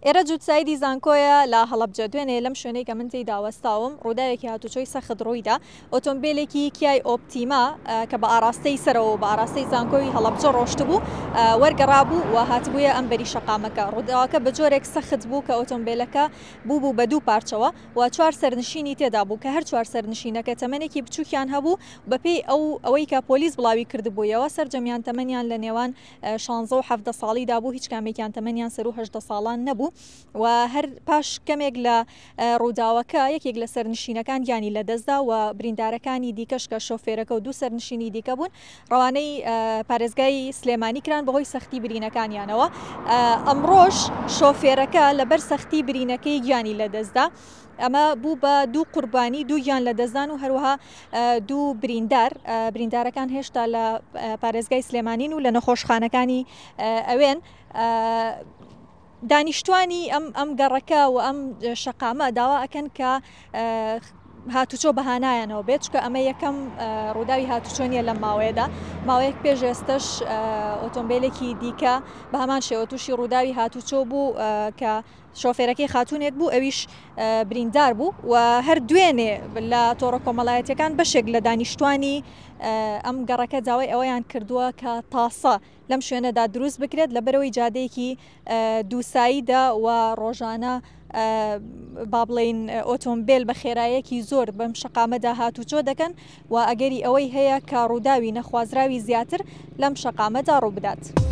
ئێرە جووتسایدی زانکۆیە لە هەڵەبجە دوێنێ لەم شوێنەی کە من تێیدا وەستاوم ڕووداوێکی هاتوچۆی سەخت ڕوویدا ئۆتۆمبیلێکی کیای ئۆپتیما کە بە ئاراستەی سەرەوە بە ئاراستەی زانکۆی هەڵەبجە ڕۆشت بوو وەرگەڕابوو و هاتبووە ئەم بەری شەقامەکە ڕووداوەکە بە جۆرێک سەخت بوو کە ئۆتۆمبیلەکە بوو بە دوو پارچەوە و چوار سەرنشینی تێدا بوو کە هەر چوار سەرنشینەکە تەمەنێکی بچووکیان هەبوو بەپێی ئەوەی کە پۆلیس بڵاوی کردبوویەوە سەرجەمیان تەمەنیان لە نێوان 16 و 17 ساڵیدا بوو هیچ کامێکیان تەمەنیان سەر و 18 ساڵان نەبوو و هەر پاش کەمێک لە ڕووداوەکە یەکێک لە سەرنشینەکان گیانی لە دەستدا و بریندارەکانی دیکەش کە شۆفێرەکە و دوو سەرنشینی دیکە بوون ڕەوانەی پارێزگای سلێمانی کران بەهۆی سەختی برینەکانیانەوە ئەمڕۆژ شۆفێرەکە لەبەر سەختی برینەکەی گیانی لە دەستدا ئەمە بوو بە دوو قوربانی دوو گیان لە دەستدان و هەروەها دوو بریندارەکان هێشتا لە پارێزگای سلێمانین و لە نەخۆشخانەکانی ئەوێن دانیشتوانی ئەم گەڕەکە و ئەم شەقامە داوا ئەکەن کە هاتوچۆ بەهانایانەوە بێت چکە ئەمە یەکەم ڕووداوی هاتوچۆ نیە لە ماوەیەدا ماوەیەک پێش ئێستش ئۆتۆمبیلێکی دیکە بە هەمان شێوە تووشی ڕووداوی هاتوچۆ بوو کە شۆفێرەکەی خاتونێت بوو ئەویش بریندار بوو و هەر دوێنێ لە تۆڕە کۆمەڵایەتیەکان بەشێک لە دانیشتوانی ئەم گەڕەکە داوای ئەوەیان کردووە کە تاسە لەم شوێنەدا دروست بکرێت لە بەرەوەی جادەیەکی دووساییدا و ڕۆژانە با بڵێن ئۆتۆمبیل بە خێرایەکی زۆر بەم شەقامەدا هاتوچۆ دەکەن و ئەگەری ئەوەی هەیە کە ڕووداوی نەخوازراوی زیاتر لەم شەقامەدا ڕوو بدات.